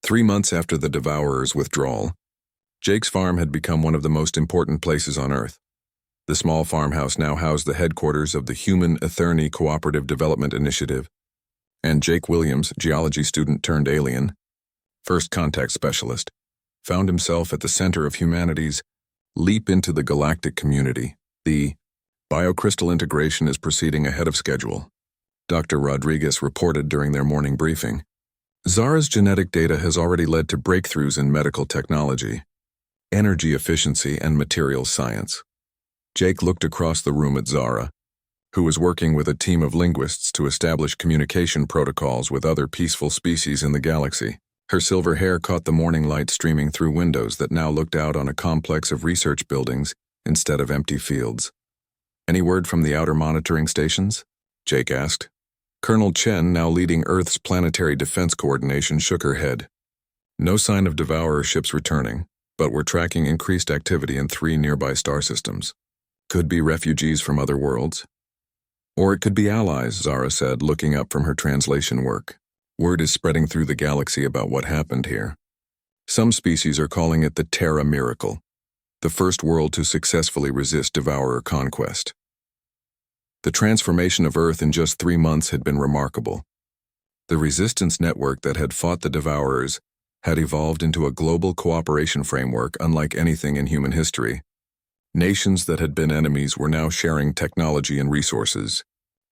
3 months after the Devourer's withdrawal, Jake's farm had become one of the most important places on Earth. The small farmhouse now housed the headquarters of the Human Etherni Cooperative Development Initiative, and Jake Williams, geology student turned alien, first contact specialist, found himself at the center of humanity's leap into the galactic community. The biocrystal integration is proceeding ahead of schedule, Dr. Rodriguez reported during their morning briefing. Zara's genetic data has already led to breakthroughs in medical technology, energy efficiency, and materials science. Jake looked across the room at Zara, who was working with a team of linguists to establish communication protocols with other peaceful species in the galaxy. Her silver hair caught the morning light streaming through windows that now looked out on a complex of research buildings instead of empty fields. "Any word from the outer monitoring stations?" Jake asked. Colonel Chen, now leading Earth's planetary defense coordination, shook her head. "No sign of Devourer ships returning, but we're tracking increased activity in 3 nearby star systems. Could be refugees from other worlds. Or it could be allies," Zara said, looking up from her translation work. "Word is spreading through the galaxy about what happened here. Some species are calling it the Terra Miracle, the first world to successfully resist Devourer conquest. The transformation of Earth in just 3 months had been remarkable. The resistance network that had fought the Devourers had evolved into a global cooperation framework unlike anything in human history. Nations that had been enemies were now sharing technology and resources,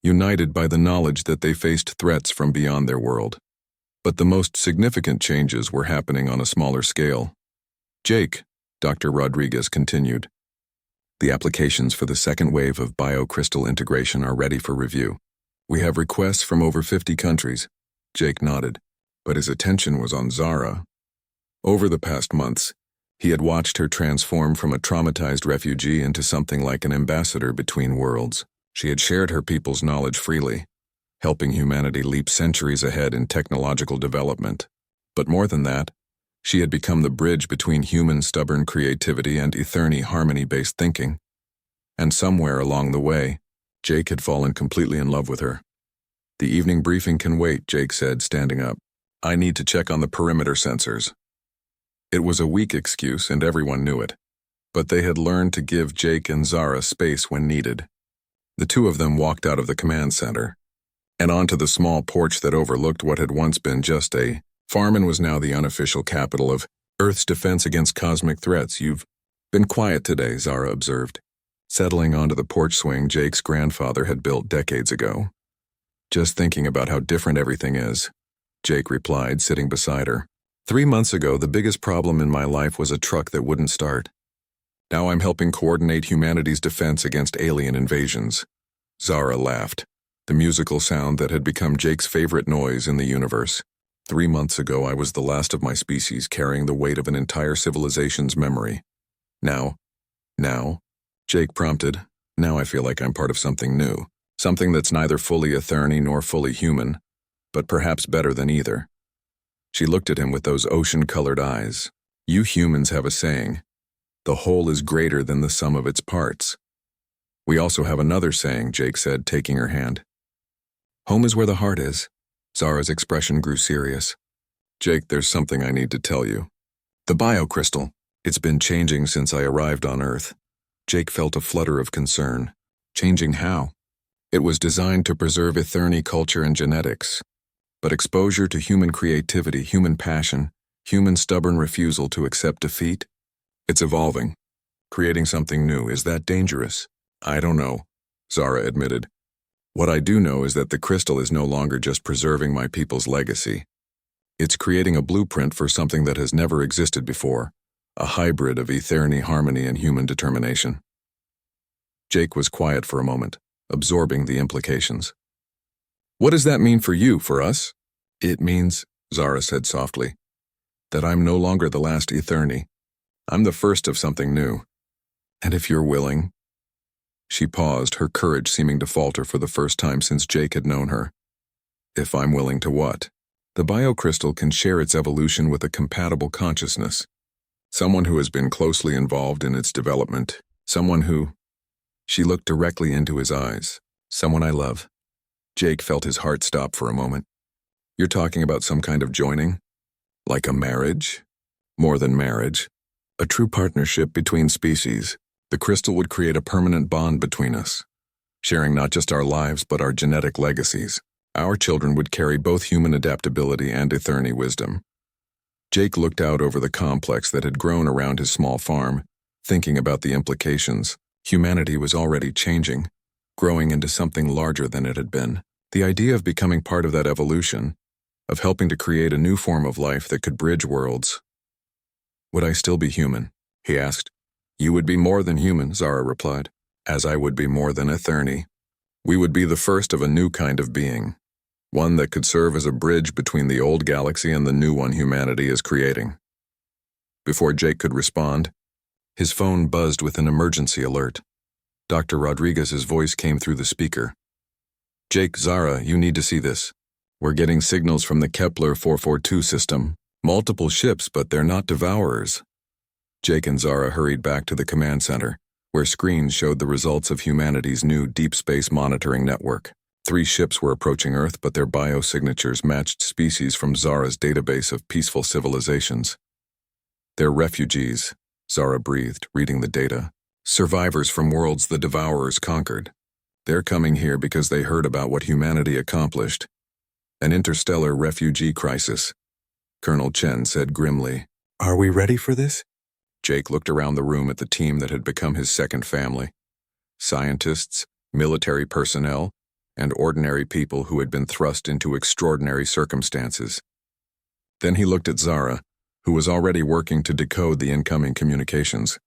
united by the knowledge that they faced threats from beyond their world. But the most significant changes were happening on a smaller scale. "Jake," Dr. Rodriguez continued, "the applications for the second wave of biocrystal integration are ready for review. We have requests from over 50 countries." Jake nodded, but his attention was on Zara. Over the past months, he had watched her transform from a traumatized refugee into something like an ambassador between worlds. She had shared her people's knowledge freely, helping humanity leap centuries ahead in technological development. But more than that, she had become the bridge between human stubborn creativity and Etherni harmony-based thinking. And somewhere along the way, Jake had fallen completely in love with her. "The evening briefing can wait," Jake said, standing up. "I need to check on the perimeter sensors." It was a weak excuse, and everyone knew it. But they had learned to give Jake and Zara space when needed. The two of them walked out of the command center and onto the small porch that overlooked what had once been just a farm and was now the unofficial capital of Earth's defense against cosmic threats. "You've been quiet today," Zara observed, settling onto the porch swing Jake's grandfather had built decades ago. "Just thinking about how different everything is," Jake replied, sitting beside her. "3 months ago, the biggest problem in my life was a truck that wouldn't start. Now I'm helping coordinate humanity's defense against alien invasions." Zara laughed, the musical sound that had become Jake's favorite noise in the universe. "3 months ago, I was the last of my species carrying the weight of an entire civilization's memory. Now, Jake prompted, now I feel like I'm part of something new, something that's neither fully Etherni nor fully human, but perhaps better than either." She looked at him with those ocean-colored eyes. "You humans have a saying, the whole is greater than the sum of its parts. We also have another saying," Jake said, taking her hand. "Home is where the heart is." Zara's expression grew serious. "Jake, there's something I need to tell you. The biocrystal, it's been changing since I arrived on Earth." Jake felt a flutter of concern. "Changing how?" "It was designed to preserve Etherni culture and genetics. But exposure to human creativity, human passion, human stubborn refusal to accept defeat, it's evolving, creating something new. Is that dangerous?" "I don't know," Zara admitted. "What I do know is that the crystal is no longer just preserving my people's legacy. It's creating a blueprint for something that has never existed before, a hybrid of Etherni harmony and human determination." Jake was quiet for a moment, absorbing the implications. "What does that mean for you, for us?" "It means," Zara said softly, "that I'm no longer the last Etherni. I'm the first of something new. And if you're willing—" She paused, her courage seeming to falter for the first time since Jake had known her. "If I'm willing to what?" "The biocrystal can share its evolution with a compatible consciousness. Someone who has been closely involved in its development. Someone who—" She looked directly into his eyes. "Someone I love." Jake felt his heart stop for a moment. "You're talking about some kind of joining?" Like a marriage? More than marriage. A true partnership between species. The crystal would create a permanent bond between us, sharing not just our lives but our genetic legacies. Our children would carry both human adaptability and Etherni wisdom. Jake looked out over the complex that had grown around his small farm, thinking about the implications. Humanity was already changing, growing into something larger than it had been. The idea of becoming part of that evolution, of helping to create a new form of life that could bridge worlds. Would I still be human? He asked. You would be more than human, Zara replied, as I would be more than Etherni. We would be the first of a new kind of being, one that could serve as a bridge between the old galaxy and the new one humanity is creating. Before Jake could respond, his phone buzzed with an emergency alert. Dr. Rodriguez's voice came through the speaker. Jake, Zara, you need to see this. We're getting signals from the Kepler 442 system. Multiple ships, but they're not devourers. Jake and Zara hurried back to the command center, where screens showed the results of humanity's new deep space monitoring network. 3 ships were approaching Earth, but their biosignatures matched species from Zara's database of peaceful civilizations. They're refugees, Zara breathed, reading the data. Survivors from worlds the devourers conquered. They're coming here because they heard about what humanity accomplished. An interstellar refugee crisis, Colonel Chen said grimly. Are we ready for this? Jake looked around the room at the team that had become his second family. Scientists, military personnel, and ordinary people who had been thrust into extraordinary circumstances. Then he looked at Zara, who was already working to decode the incoming communications.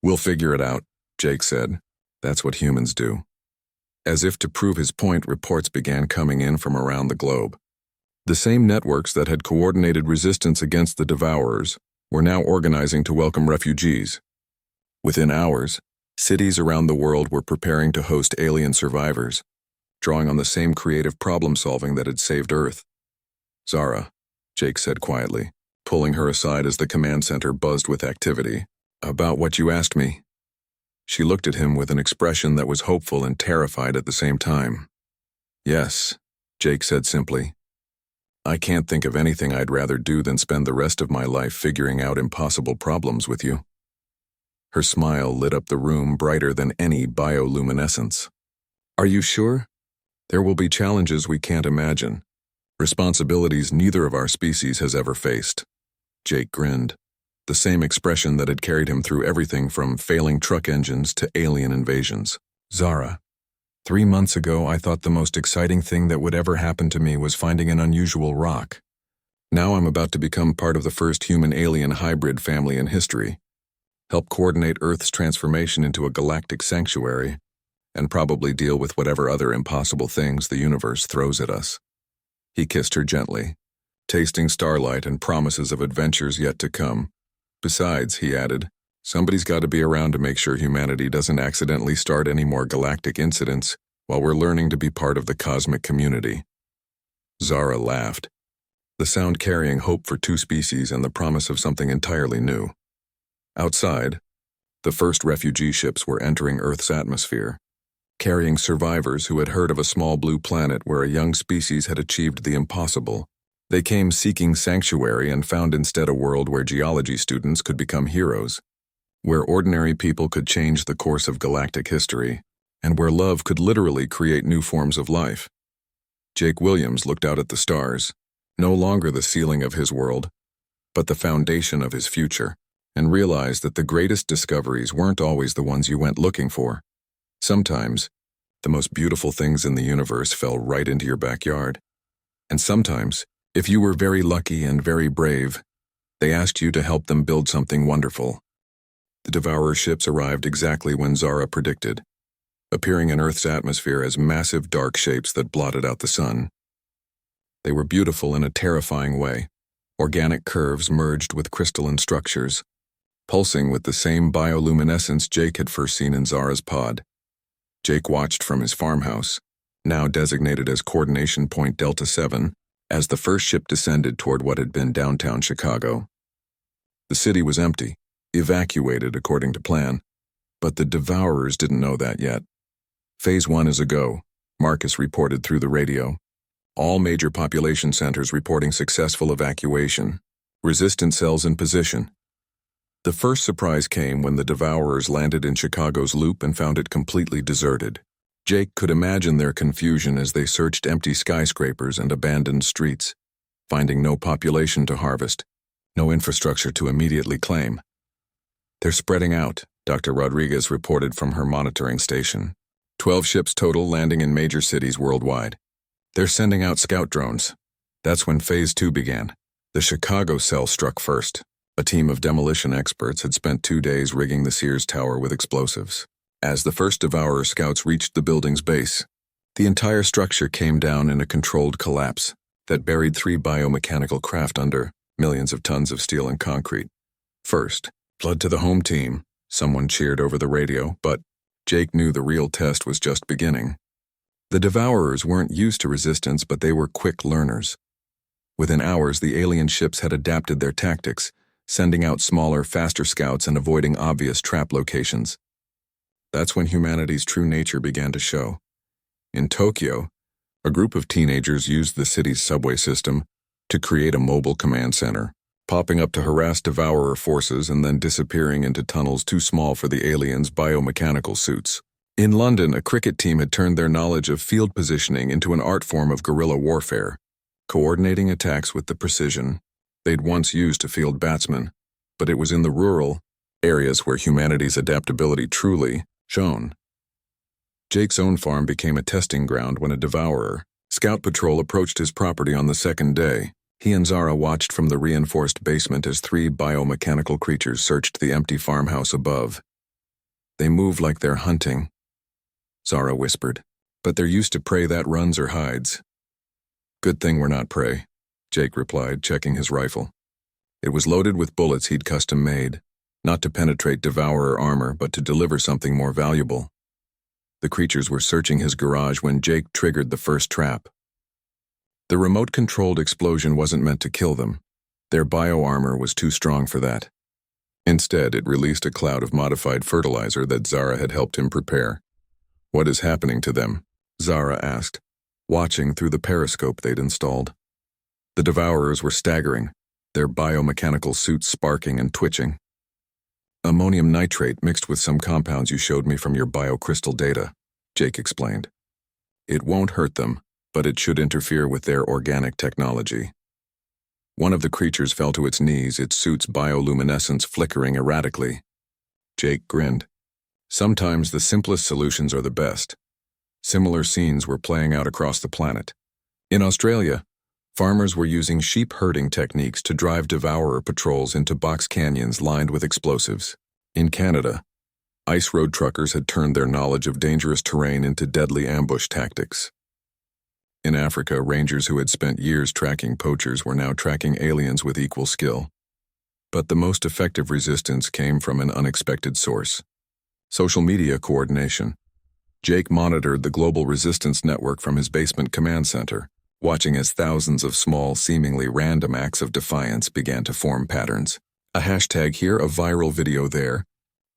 We'll figure it out, Jake said. That's what humans do. As if to prove his point, reports began coming in from around the globe. The same networks that had coordinated resistance against the devourers were now organizing to welcome refugees. Within hours, cities around the world were preparing to host alien survivors, drawing on the same creative problem-solving that had saved Earth. Zara, Jake said quietly, pulling her aside as the command center buzzed with activity. About what you asked me. She looked at him with an expression that was hopeful and terrified at the same time. Yes, Jake said simply. I can't think of anything I'd rather do than spend the rest of my life figuring out impossible problems with you. Her smile lit up the room brighter than any bioluminescence. Are you sure? There will be challenges we can't imagine, responsibilities neither of our species has ever faced. Jake grinned, the same expression that had carried him through everything from failing truck engines to alien invasions. Zara, 3 months ago I thought the most exciting thing that would ever happen to me was finding an unusual rock. Now I'm about to become part of the first human-alien hybrid family in history, help coordinate Earth's transformation into a galactic sanctuary, and probably deal with whatever other impossible things the universe throws at us. He kissed her gently, tasting starlight and promises of adventures yet to come. Besides, he added, somebody's got to be around to make sure humanity doesn't accidentally start any more galactic incidents while we're learning to be part of the cosmic community. Zara laughed, the sound carrying hope for 2 species and the promise of something entirely new. Outside, the first refugee ships were entering Earth's atmosphere, carrying survivors who had heard of a small blue planet where a young species had achieved the impossible. They came seeking sanctuary and found instead a world where geology students could become heroes, where ordinary people could change the course of galactic history, and where love could literally create new forms of life. Jake Williams looked out at the stars, no longer the ceiling of his world, but the foundation of his future, and realized that the greatest discoveries weren't always the ones you went looking for. Sometimes, the most beautiful things in the universe fell right into your backyard. And sometimes, if you were very lucky and very brave, they asked you to help them build something wonderful. The Devourer ships arrived exactly when Zara predicted, appearing in Earth's atmosphere as massive dark shapes that blotted out the sun. They were beautiful in a terrifying way, organic curves merged with crystalline structures, pulsing with the same bioluminescence Jake had first seen in Zara's pod. Jake watched from his farmhouse, now designated as Coordination Point Delta 7, as the first ship descended toward what had been downtown Chicago. The city was empty, evacuated according to plan, but the Devourers didn't know that yet. Phase 1 is a go, Marcus reported through the radio. All major population centers reporting successful evacuation. Resistance cells in position. The first surprise came when the Devourers landed in Chicago's Loop and found it completely deserted. Jake could imagine their confusion as they searched empty skyscrapers and abandoned streets, finding no population to harvest, no infrastructure to immediately claim. "They're spreading out," Dr. Rodriguez reported from her monitoring station. 12 ships total landing in major cities worldwide. "They're sending out scout drones." That's when Phase 2 began. The Chicago cell struck first. A team of demolition experts had spent 2 days rigging the Sears Tower with explosives. As the first Devourer scouts reached the building's base, the entire structure came down in a controlled collapse that buried 3 biomechanical craft under millions of tons of steel and concrete. "First, blood to the home team," someone cheered over the radio, but Jake knew the real test was just beginning. The Devourers weren't used to resistance, but they were quick learners. Within hours, the alien ships had adapted their tactics, sending out smaller, faster scouts and avoiding obvious trap locations. That's when humanity's true nature began to show. In Tokyo, a group of teenagers used the city's subway system to create a mobile command center, popping up to harass Devourer forces and then disappearing into tunnels too small for the aliens' biomechanical suits. In London, a cricket team had turned their knowledge of field positioning into an art form of guerrilla warfare, coordinating attacks with the precision they'd once used to field batsmen, but it was in the rural areas where humanity's adaptability truly shone. Jake's own farm became a testing ground when a Devourer scout patrol approached his property on the second day. He and Zara watched from the reinforced basement as 3 biomechanical creatures searched the empty farmhouse above. "They move like they're hunting," Zara whispered, "but they're used to prey that runs or hides." "Good thing we're not prey," Jake replied, checking his rifle. It was loaded with bullets he'd custom made, not to penetrate Devourer armor, but to deliver something more valuable. The creatures were searching his garage when Jake triggered the first trap. The remote-controlled explosion wasn't meant to kill them. Their bioarmor was too strong for that. Instead, it released a cloud of modified fertilizer that Zara had helped him prepare. "What is happening to them?" Zara asked, watching through the periscope they'd installed. The Devourers were staggering, their biomechanical suits sparking and twitching. "Ammonium nitrate mixed with some compounds you showed me from your biocrystal data," Jake explained. "It won't hurt them, but it should interfere with their organic technology." One of the creatures fell to its knees, its suit's bioluminescence flickering erratically. Jake grinned. Sometimes the simplest solutions are the best. Similar scenes were playing out across the planet. In Australia, farmers were using sheep herding techniques to drive Devourer patrols into box canyons lined with explosives. In Canada, ice road truckers had turned their knowledge of dangerous terrain into deadly ambush tactics. In Africa, rangers who had spent years tracking poachers were now tracking aliens with equal skill. But the most effective resistance came from an unexpected source: social media coordination. Jake monitored the global resistance network from his basement command center, watching as thousands of small, seemingly random acts of defiance began to form patterns. A hashtag here, a viral video there,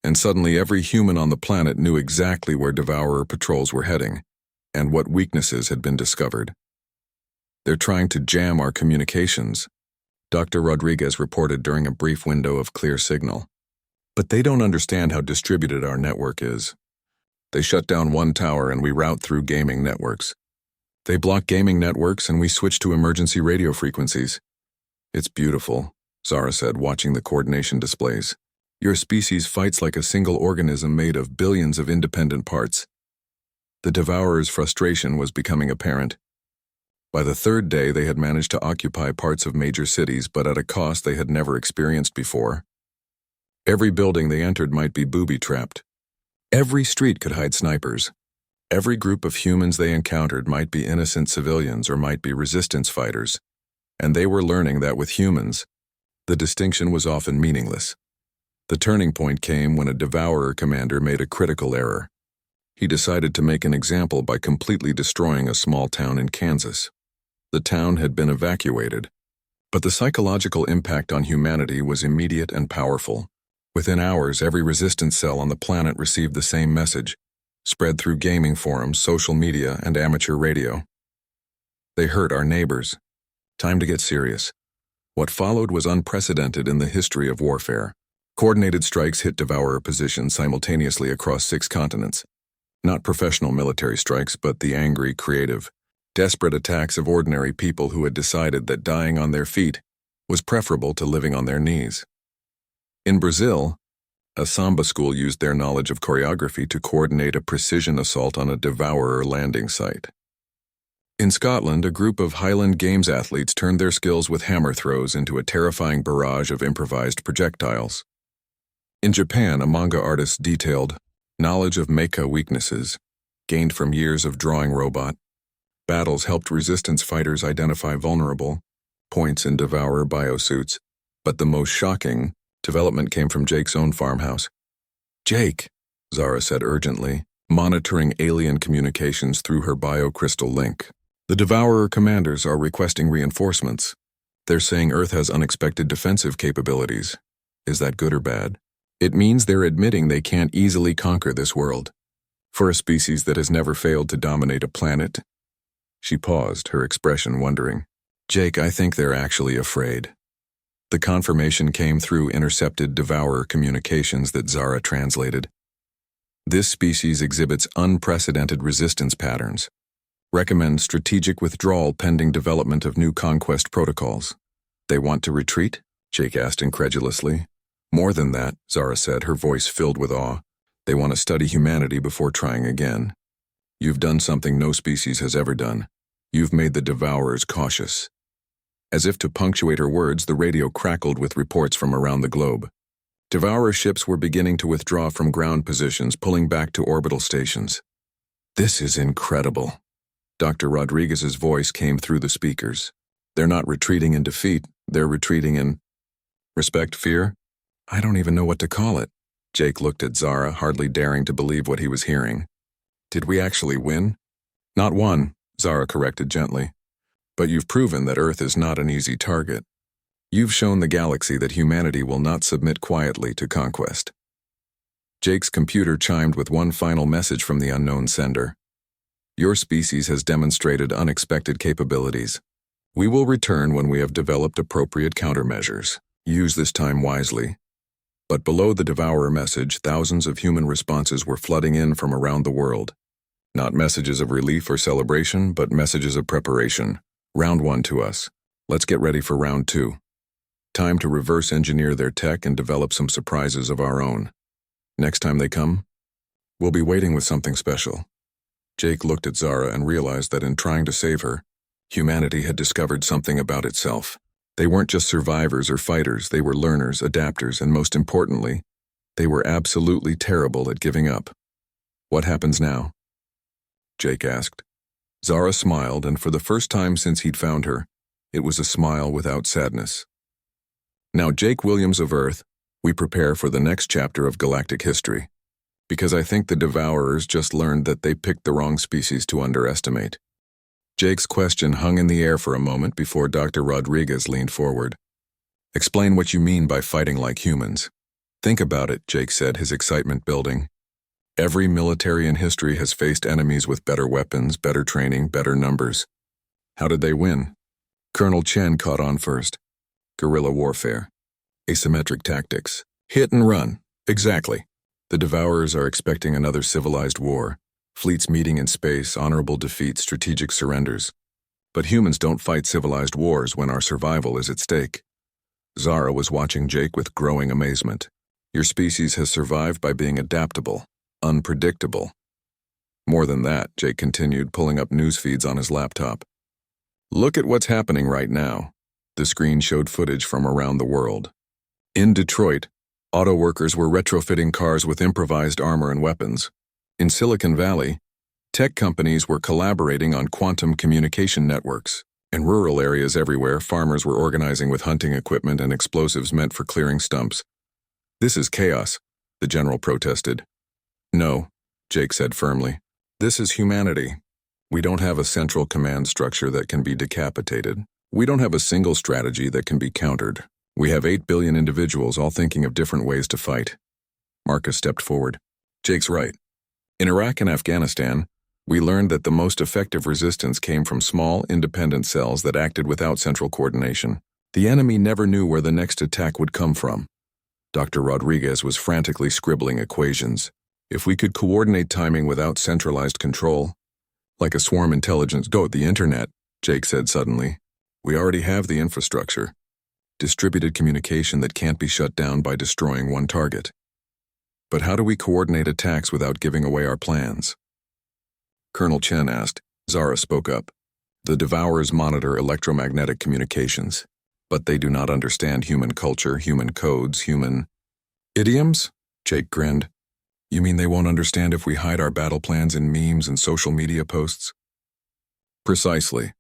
and suddenly every human on the planet knew exactly where Devourer patrols were heading, and what weaknesses had been discovered. "They're trying to jam our communications," Dr. Rodriguez reported during a brief window of clear signal. "But they don't understand how distributed our network is. They shut down one tower and we route through gaming networks. They block gaming networks and we switch to emergency radio frequencies." "It's beautiful," Zara said, watching the coordination displays. "Your species fights like a single organism made of billions of independent parts." The Devourer's frustration was becoming apparent. By the third day, they had managed to occupy parts of major cities, but at a cost they had never experienced before. Every building they entered might be booby-trapped. Every street could hide snipers. Every group of humans they encountered might be innocent civilians or might be resistance fighters. And they were learning that with humans, the distinction was often meaningless. The turning point came when a Devourer commander made a critical error. He decided to make an example by completely destroying a small town in Kansas. The town had been evacuated, but the psychological impact on humanity was immediate and powerful. Within hours, every resistance cell on the planet received the same message, spread through gaming forums, social media, and amateur radio. "They hurt our neighbors. Time to get serious." What followed was unprecedented in the history of warfare. Coordinated strikes hit devourer positions simultaneously across 6 continents. Not professional military strikes, but the angry, creative, desperate attacks of ordinary people who had decided that dying on their feet was preferable to living on their knees. In Brazil, a samba school used their knowledge of choreography to coordinate a precision assault on a devourer landing site. In Scotland, a group of Highland Games athletes turned their skills with hammer throws into a terrifying barrage of improvised projectiles. In Japan, a manga artist detailed knowledge of mecha weaknesses, gained from years of drawing robot. Battles helped resistance fighters identify vulnerable points in devourer biosuits, but the most shocking development came from Jake's own farmhouse. "Jake," Zara said urgently, monitoring alien communications through her biocrystal link. "The devourer commanders are requesting reinforcements. They're saying Earth has unexpected defensive capabilities. Is that good or bad? It means they're admitting they can't easily conquer this world. For a species that has never failed to dominate a planet." She paused, her expression wondering. "Jake, I think they're actually afraid." The confirmation came through intercepted devourer communications that Zara translated. "This species exhibits unprecedented resistance patterns. Recommend strategic withdrawal pending development of new conquest protocols." "They want to retreat?" Jake asked incredulously. "More than that," Zara said, her voice filled with awe. "They want to study humanity before trying again. You've done something no species has ever done. You've made the devourers cautious." As if to punctuate her words, the radio crackled with reports from around the globe. Devourer ships were beginning to withdraw from ground positions, pulling back to orbital stations. "This is incredible." Dr. Rodriguez's voice came through the speakers. "They're not retreating in defeat, they're retreating in respect, fear? I don't even know what to call it." Jake looked at Zara, hardly daring to believe what he was hearing. "Did we actually win?" "Not one," Zara corrected gently. "But you've proven that Earth is not an easy target. You've shown the galaxy that humanity will not submit quietly to conquest." Jake's computer chimed with one final message from the unknown sender. "Your species has demonstrated unexpected capabilities. We will return when we have developed appropriate countermeasures. Use this time wisely." But below the devourer message, thousands of human responses were flooding in from around the world. Not messages of relief or celebration, but messages of preparation. "Round 1 to us. Let's get ready for round 2. Time to reverse engineer their tech and develop some surprises of our own. Next time they come, we'll be waiting with something special." Jake looked at Zara and realized that in trying to save her, humanity had discovered something about itself. They weren't just survivors or fighters, they were learners, adapters, and most importantly, they were absolutely terrible at giving up. "What happens now?" Jake asked. Zara smiled, and for the first time since he'd found her, it was a smile without sadness. "Now, Jake Williams of Earth, we prepare for the next chapter of galactic history. Because I think the Devourers just learned that they picked the wrong species to underestimate." Jake's question hung in the air for a moment before Dr. Rodriguez leaned forward. "Explain what you mean by fighting like humans." "Think about it," Jake said, his excitement building. "Every military in history has faced enemies with better weapons, better training, better numbers. How did they win?" Colonel Chen caught on first. "Guerrilla warfare. Asymmetric tactics. Hit and run. Exactly. The Devourers are expecting another civilized war. Fleets meeting in space, honorable defeats, strategic surrenders. But humans don't fight civilized wars when our survival is at stake." Zara was watching Jake with growing amazement. "Your species has survived by being adaptable, unpredictable." "More than that," Jake continued, pulling up news feeds on his laptop. "Look at what's happening right now." The screen showed footage from around the world. In Detroit, auto workers were retrofitting cars with improvised armor and weapons. In Silicon Valley, tech companies were collaborating on quantum communication networks. In rural areas everywhere, farmers were organizing with hunting equipment and explosives meant for clearing stumps. "This is chaos," the general protested. "No," Jake said firmly. "This is humanity. We don't have a central command structure that can be decapitated. We don't have a single strategy that can be countered. We have 8 billion individuals all thinking of different ways to fight." Marcus stepped forward. "Jake's right. In Iraq and Afghanistan, we learned that the most effective resistance came from small, independent cells that acted without central coordination. The enemy never knew where the next attack would come from. Dr. Rodriguez was frantically scribbling equations. If we could coordinate timing without centralized control, like a swarm intelligence the internet, Jake said suddenly. We already have the infrastructure. Distributed communication that can't be shut down by destroying one target. But how do we coordinate attacks without giving away our plans? Colonel Chen asked. Zara spoke up. The Devourers monitor electromagnetic communications, but they do not understand human culture, human codes, human idioms? Jake grinned. You mean they won't understand if we hide our battle plans in memes and social media posts? Precisely.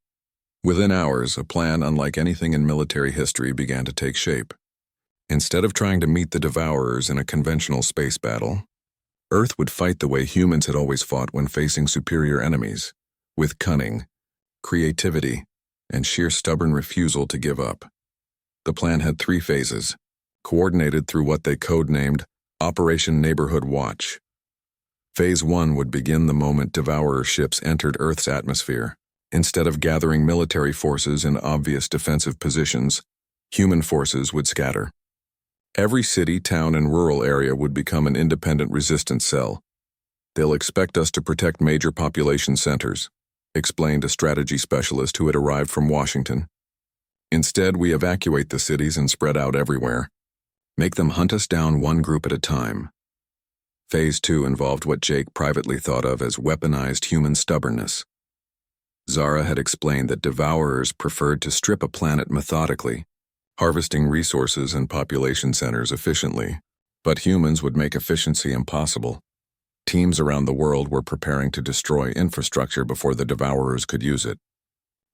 Within hours, a plan unlike anything in military history began to take shape. Instead of trying to meet the Devourers in a conventional space battle, Earth would fight the way humans had always fought when facing superior enemies, with cunning, creativity, and sheer stubborn refusal to give up. The plan had 3 phases, coordinated through what they codenamed Operation Neighborhood Watch. Phase 1 would begin the moment Devourer ships entered Earth's atmosphere. Instead of gathering military forces in obvious defensive positions, human forces would scatter. Every city, town, and rural area would become an independent resistance cell. They'll expect us to protect major population centers, explained a strategy specialist who had arrived from Washington. Instead, we evacuate the cities and spread out everywhere. Make them hunt us down one group at a time. Phase 2 involved what Jake privately thought of as weaponized human stubbornness. Zara had explained that Devourers preferred to strip a planet methodically, harvesting resources and population centers efficiently, but humans would make efficiency impossible. Teams around the world were preparing to destroy infrastructure before the Devourers could use it.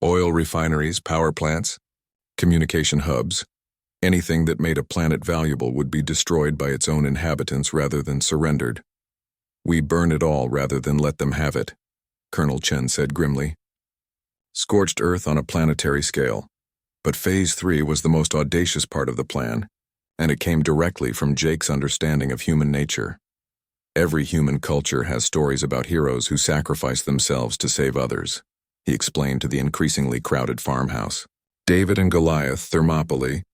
Oil refineries, power plants, communication hubs, anything that made a planet valuable would be destroyed by its own inhabitants rather than surrendered. We burn it all rather than let them have it, Colonel Chen said grimly. Scorched Earth on a planetary scale. But Phase 3 was the most audacious part of the plan, and it came directly from Jake's understanding of human nature. Every human culture has stories about heroes who sacrifice themselves to save others, he explained to the increasingly crowded farmhouse. David and Goliath, Thermopylae,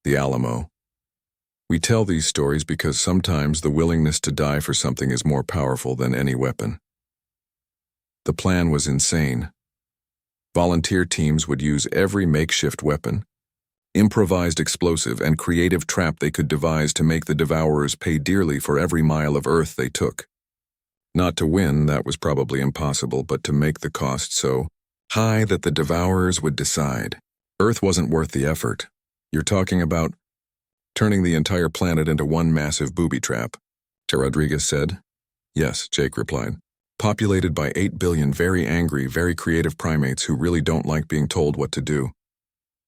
the Alamo. We tell these stories because sometimes the willingness to die for something is more powerful than any weapon. The plan was insane. Volunteer teams would use every makeshift weapon, improvised explosive, and creative trap they could devise to make the Devourers pay dearly for every mile of Earth they took. Not to win, that was probably impossible, but to make the cost so high that the Devourers would decide. Earth wasn't worth the effort. You're talking about turning the entire planet into one massive booby trap, Rodriguez said. Yes, Jake replied. Populated by 8 billion very angry, very creative primates who really don't like being told what to do.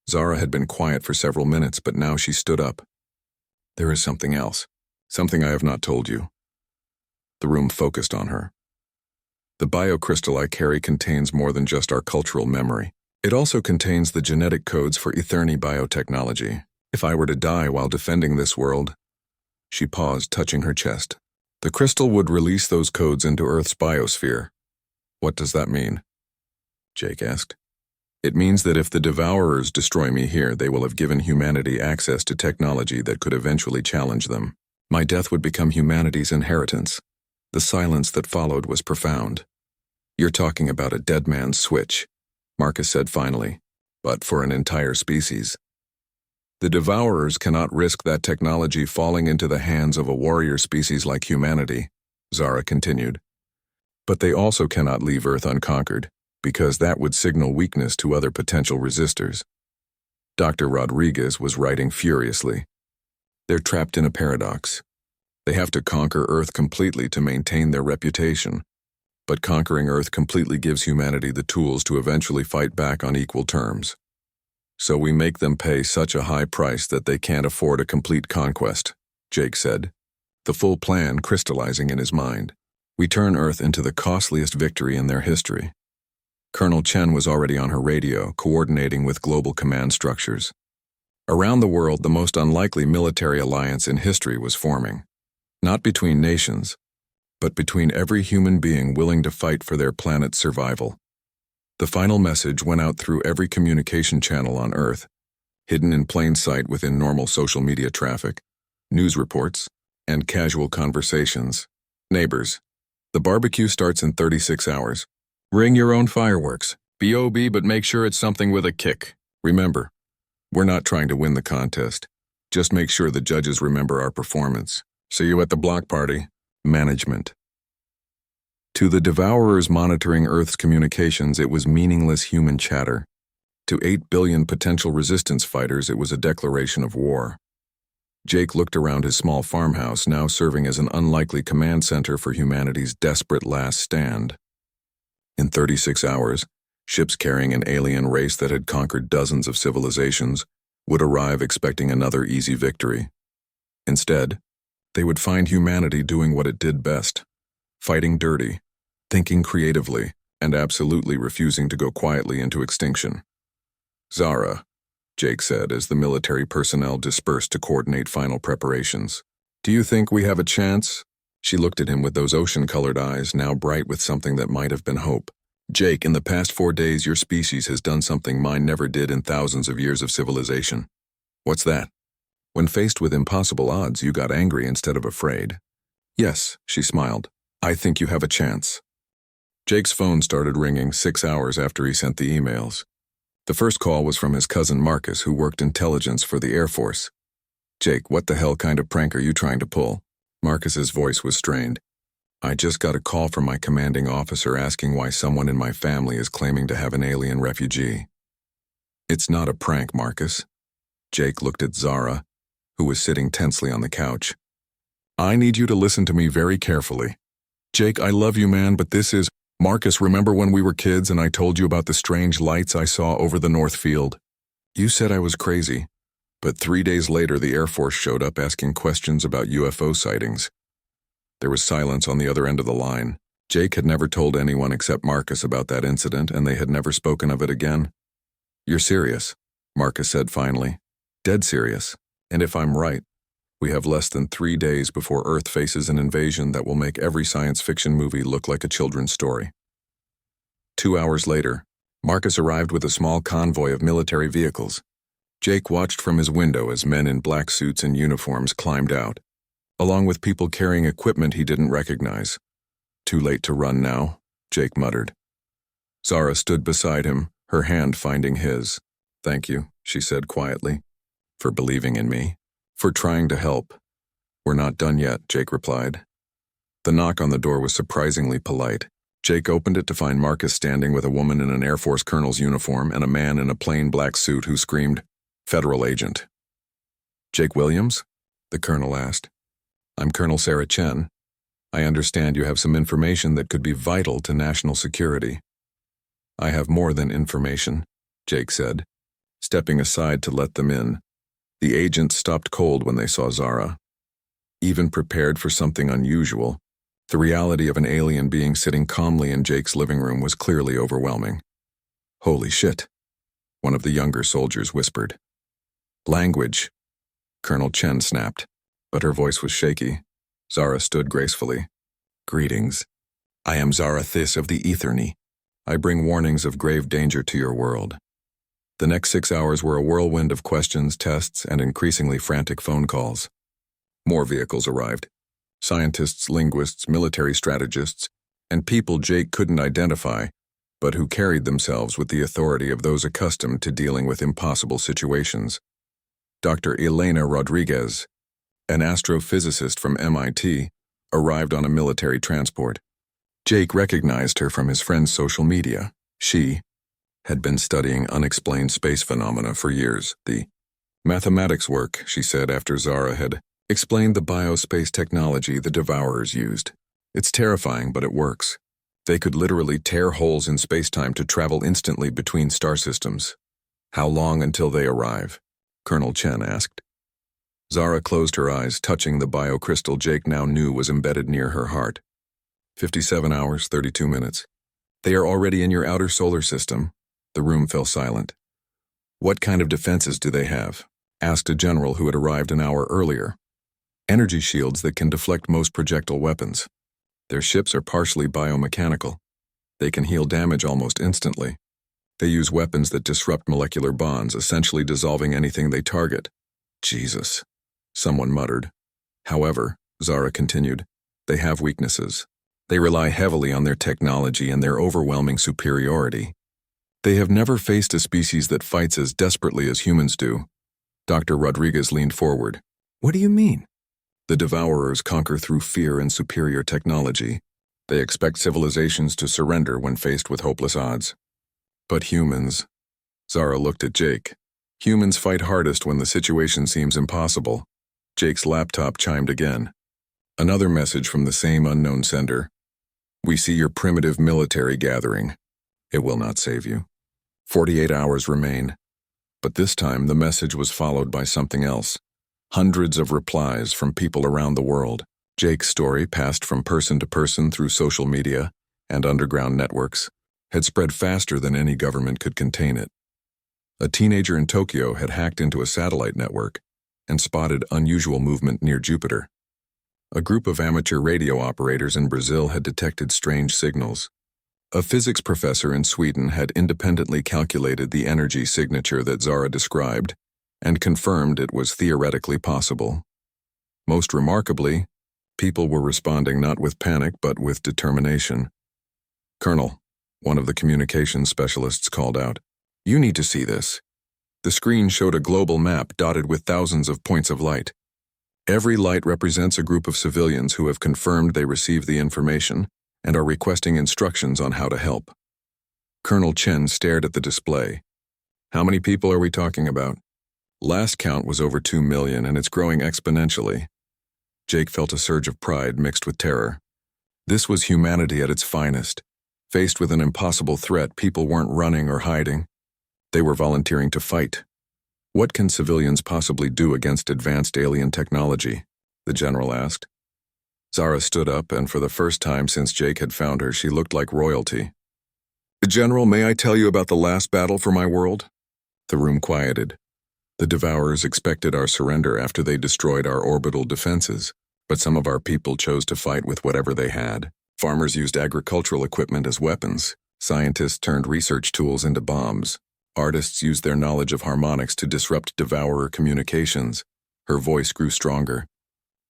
Zara had been quiet for several minutes, but now she stood up. There is something else. Something I have not told you. The room focused on her. The biocrystal I carry contains more than just our cultural memory. It also contains the genetic codes for Etherni biotechnology. If I were to die while defending this world... She paused, touching her chest. The crystal would release those codes into Earth's biosphere. What does that mean? Jake asked. It means that if the Devourers destroy me here, they will have given humanity access to technology that could eventually challenge them. My death would become humanity's inheritance. The silence that followed was profound. You're talking about a dead man's switch, Marcus said finally, but for an entire species. The Devourers cannot risk that technology falling into the hands of a warrior species like humanity, Zara continued. But they also cannot leave Earth unconquered, because that would signal weakness to other potential resistors. Dr. Rodriguez was writing furiously. They're trapped in a paradox. They have to conquer Earth completely to maintain their reputation, but conquering Earth completely gives humanity the tools to eventually fight back on equal terms. So we make them pay such a high price that they can't afford a complete conquest, Jake said, the full plan crystallizing in his mind. We turn Earth into the costliest victory in their history. Colonel Chen was already on her radio, coordinating with global command structures. Around the world, the most unlikely military alliance in history was forming. Not between nations, but between every human being willing to fight for their planet's survival. The final message went out through every communication channel on Earth. hidden in plain sight within normal social media traffic, news reports, and casual conversations. Neighbors. The barbecue starts in 36 hours. Bring your own fireworks. B.O.B., but make sure it's something with a kick. Remember, we're not trying to win the contest. Just make sure the judges remember our performance. See you at the block party. Management. To the devourers monitoring Earth's communications, it was meaningless human chatter. To 8 billion potential resistance fighters, it was a declaration of war. Jake looked around his small farmhouse, now serving as an unlikely command center for humanity's desperate last stand. In 36 hours, ships carrying an alien race that had conquered dozens of civilizations would arrive expecting another easy victory. Instead, they would find humanity doing what it did best, fighting dirty, thinking creatively, and absolutely refusing to go quietly into extinction. Zara, Jake said as the military personnel dispersed to coordinate final preparations. Do you think we have a chance? She looked at him with those ocean-colored eyes, now bright with something that might have been hope. Jake, in the past 4 days, your species has done something mine never did in thousands of years of civilization. What's that? When faced with impossible odds, you got angry instead of afraid. Yes, she smiled. I think you have a chance. Jake's phone started ringing 6 hours after he sent the emails. The first call was from his cousin Marcus, who worked intelligence for the Air Force. Jake, what the hell kind of prank are you trying to pull? Marcus's voice was strained. I just got a call from my commanding officer asking why someone in my family is claiming to have an alien refugee. It's not a prank, Marcus. Jake looked at Zara, who was sitting tensely on the couch. I need you to listen to me very carefully. Jake, I love you, man, but this is... Marcus, remember when we were kids and I told you about the strange lights I saw over the North Field? You said I was crazy, but 3 days later the Air Force showed up asking questions about UFO sightings. There was silence on the other end of the line. Jake had never told anyone except Marcus about that incident, and they had never spoken of it again. You're serious, Marcus said finally. Dead serious. And if I'm right, we have less than 3 days before Earth faces an invasion that will make every science fiction movie look like a children's story. 2 hours later, Marcus arrived with a small convoy of military vehicles. Jake watched from his window as men in black suits and uniforms climbed out, along with people carrying equipment he didn't recognize. Too late to run now, Jake muttered. Zara stood beside him, her hand finding his. Thank you, she said quietly, for believing in me. For trying to help. We're not done yet, Jake replied. The knock on the door was surprisingly polite. Jake opened it to find Marcus standing with a woman in an Air Force colonel's uniform and a man in a plain black suit who screamed, Federal agent. Jake Williams? The colonel asked. I'm Colonel Sarah Chen. I understand you have some information that could be vital to national security. I have more than information, Jake said, stepping aside to let them in. The agents stopped cold when they saw Zara. Even prepared for something unusual, the reality of an alien being sitting calmly in Jake's living room was clearly overwhelming. Holy shit, one of the younger soldiers whispered. Language, Colonel Chen snapped, but her voice was shaky. Zara stood gracefully. Greetings. I am Zara Thys of the Etherny. I bring warnings of grave danger to your world. The next 6 hours were a whirlwind of questions, tests, and increasingly frantic phone calls. More vehicles arrived. Scientists, linguists, military strategists, and people Jake couldn't identify, but who carried themselves with the authority of those accustomed to dealing with impossible situations. Dr. Elena Rodriguez, an astrophysicist from MIT, arrived on a military transport. Jake recognized her from his friend's social media. She had been studying unexplained space phenomena for years. The mathematics work, she said after Zara had explained the biospace technology the Devourers used. It's terrifying, but it works. They could literally tear holes in space-time to travel instantly between star systems. How long until they arrive? Colonel Chen asked. Zara closed her eyes, touching the biocrystal Jake now knew was embedded near her heart. 57 hours, 32 minutes. They are already in your outer solar system. The room fell silent. What kind of defenses do they have? Asked a general who had arrived an hour earlier. Energy shields that can deflect most projectile weapons. Their ships are partially biomechanical. They can heal damage almost instantly. They use weapons that disrupt molecular bonds, essentially dissolving anything they target. Jesus, someone muttered. However, Zara continued, they have weaknesses. They rely heavily on their technology and their overwhelming superiority. They have never faced a species that fights as desperately as humans do. Dr. Rodriguez leaned forward. What do you mean? The Devourers conquer through fear and superior technology. They expect civilizations to surrender when faced with hopeless odds. But humans... Zara looked at Jake. Humans fight hardest when the situation seems impossible. Jake's laptop chimed again. Another message from the same unknown sender. We see your primitive military gathering. It will not save you. 48 hours remain. But this time the message was followed by something else. Hundreds of replies from people around the world. Jake's story passed from person to person through social media and underground networks, had spread faster than any government could contain it. A teenager in Tokyo had hacked into a satellite network and spotted unusual movement near Jupiter. A group of amateur radio operators in Brazil had detected strange signals. A physics professor in Sweden had independently calculated the energy signature that Zara described and confirmed it was theoretically possible. Most remarkably, people were responding not with panic but with determination. Colonel, one of the communications specialists called out, you need to see this. The screen showed a global map dotted with thousands of points of light. Every light represents a group of civilians who have confirmed they received the information and are requesting instructions on how to help. Colonel Chen stared at the display. How many people are we talking about? Last count was over 2 million and it's growing exponentially. Jake felt a surge of pride mixed with terror. This was humanity at its finest. Faced with an impossible threat, people weren't running or hiding. They were volunteering to fight. What can civilians possibly do against advanced alien technology? The general asked. Zara stood up, and for the first time since Jake had found her, she looked like royalty. General, may I tell you about the last battle for my world? The room quieted. The Devourers expected our surrender after they destroyed our orbital defenses, but some of our people chose to fight with whatever they had. Farmers used agricultural equipment as weapons. Scientists turned research tools into bombs. Artists used their knowledge of harmonics to disrupt Devourer communications. Her voice grew stronger.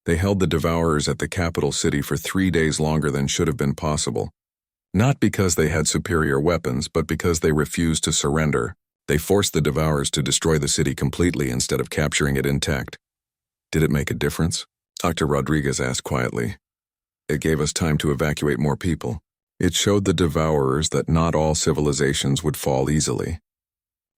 They held the Devourers at the capital city for 3 days longer than should have been possible. Not because they had superior weapons, but because they refused to surrender. They forced the Devourers to destroy the city completely instead of capturing it intact. Did it make a difference? Dr. Rodriguez asked quietly. It gave us time to evacuate more people. It showed the Devourers that not all civilizations would fall easily.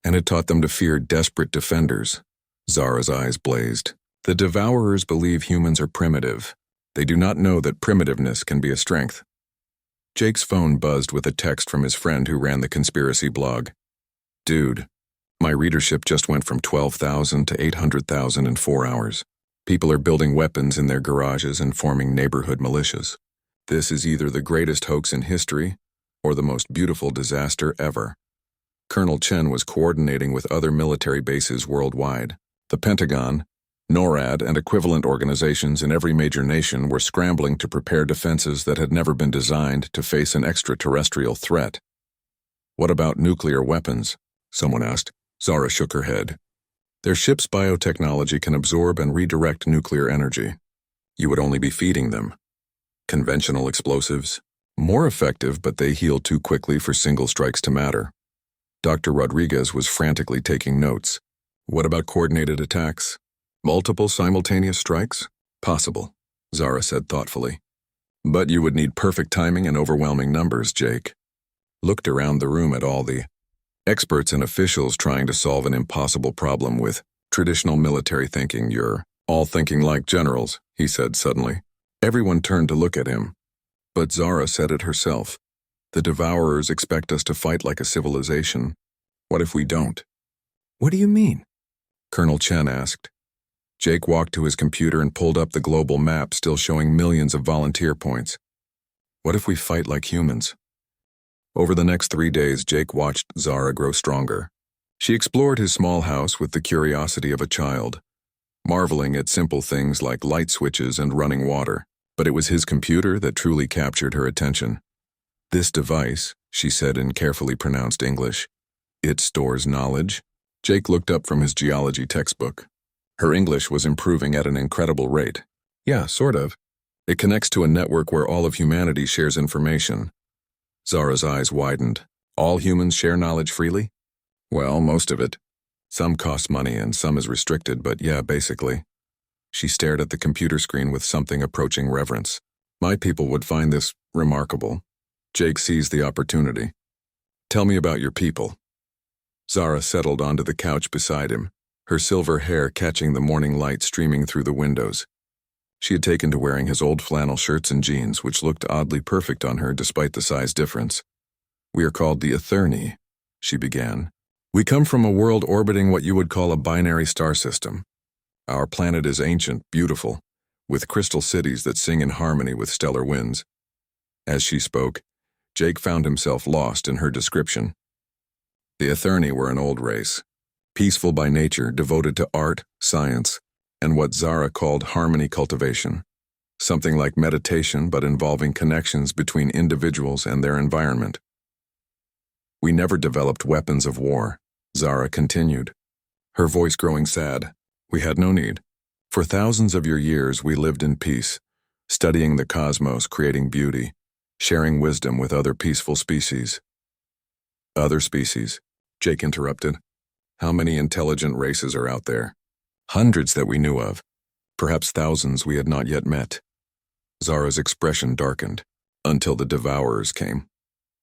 And it taught them to fear desperate defenders. Zara's eyes blazed. The Devourers believe humans are primitive. They do not know that primitiveness can be a strength. Jake's phone buzzed with a text from his friend who ran the conspiracy blog. Dude, my readership just went from 12,000 to 800,000 in 4 hours. People are building weapons in their garages and forming neighborhood militias. This is either the greatest hoax in history or the most beautiful disaster ever. Colonel Chen was coordinating with other military bases worldwide. The Pentagon, NORAD, and equivalent organizations in every major nation were scrambling to prepare defenses that had never been designed to face an extraterrestrial threat. What about nuclear weapons? Someone asked. Zara shook her head. Their ship's biotechnology can absorb and redirect nuclear energy. You would only be feeding them. Conventional explosives? More effective, but they heal too quickly for single strikes to matter. Dr. Rodriguez was frantically taking notes. What about coordinated attacks? Multiple simultaneous strikes? Possible, Zara said thoughtfully. But you would need perfect timing and overwhelming numbers, Jake. Looked around the room at all the experts and officials trying to solve an impossible problem with traditional military thinking. You're all thinking like generals, he said suddenly. Everyone turned to look at him. But Zara said it herself. The Devourers expect us to fight like a civilization. What if we don't? What do you mean? Colonel Chen asked. Jake walked to his computer and pulled up the global map still showing millions of volunteer points. What if we fight like humans? Over the next 3 days, Jake watched Zara grow stronger. She explored his small house with the curiosity of a child, marveling at simple things like light switches and running water. But it was his computer that truly captured her attention. This device, she said in carefully pronounced English, It stores knowledge? Jake looked up from his geology textbook. Her English was improving at an incredible rate. Yeah, sort of. It connects to a network where all of humanity shares information. Zara's eyes widened. All humans share knowledge freely? Well, most of it. Some costs money and some is restricted, but yeah, basically. She stared at the computer screen with something approaching reverence. My people would find this remarkable. Jake seized the opportunity. Tell me about your people. Zara settled onto the couch beside him, her silver hair catching the morning light streaming through the windows. She had taken to wearing his old flannel shirts and jeans, which looked oddly perfect on her despite the size difference. We are called the Etherni, she began. We come from a world orbiting what you would call a binary star system. Our planet is ancient, beautiful, with crystal cities that sing in harmony with stellar winds. As she spoke, Jake found himself lost in her description. The Etherni were an old race, peaceful by nature, devoted to art, science, and what Zara called harmony cultivation, something like meditation but involving connections between individuals and their environment. We never developed weapons of war, Zara continued, her voice growing sad. We had no need. For thousands of your years we lived in peace, studying the cosmos, creating beauty, sharing wisdom with other peaceful species. Other species, Jake interrupted. How many intelligent races are out there? Hundreds that we knew of, perhaps thousands we had not yet met. Zara's expression darkened, until the Devourers came.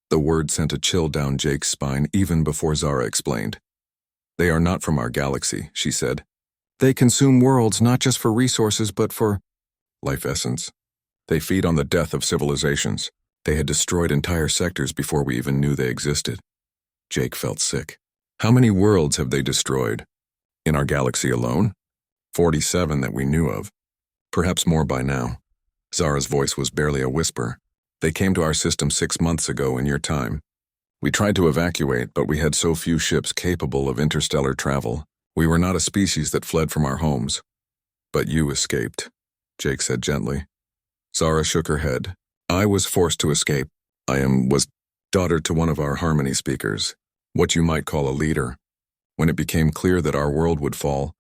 The word sent a chill down Jake's spine even before Zara explained. They are not from our galaxy, she said. They consume worlds not just for resources but for life essence. They feed on the death of civilizations. They had destroyed entire sectors before we even knew they existed. Jake felt sick. How many worlds have they destroyed? In our galaxy alone? 47 that we knew of. Perhaps more by now. Zara's voice was barely a whisper. They came to our system 6 months ago in your time. We tried to evacuate, but we had so few ships capable of interstellar travel. We were not a species that fled from our homes. But you escaped, Jake said gently. Zara shook her head. I was forced to escape. Was daughter to one of our harmony speakers, what you might call a leader. When it became clear that our world would fall,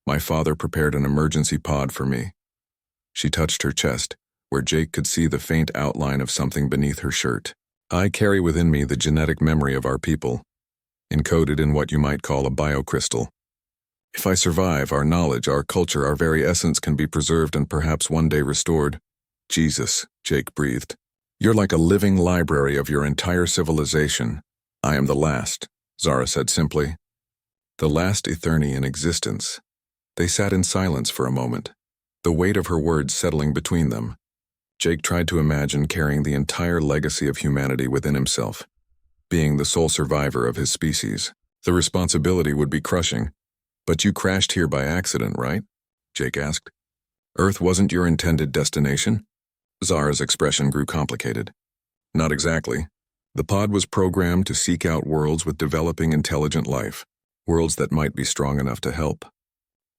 my father prepared an emergency pod for me. She touched her chest, where Jake could see the faint outline of something beneath her shirt. I carry within me the genetic memory of our people, encoded in what you might call a biocrystal. If I survive, our knowledge, our culture, our very essence can be preserved and perhaps one day restored. Jesus, Jake breathed. You're like a living library of your entire civilization. I am the last, Zara said simply. The last Etherni in existence. They sat in silence for a moment, the weight of her words settling between them. Jake tried to imagine carrying the entire legacy of humanity within himself, being the sole survivor of his species. The responsibility would be crushing. But you crashed here by accident, right? Jake asked. Earth wasn't your intended destination? Zara's expression grew complicated. Not exactly. The pod was programmed to seek out worlds with developing intelligent life, worlds that might be strong enough to help,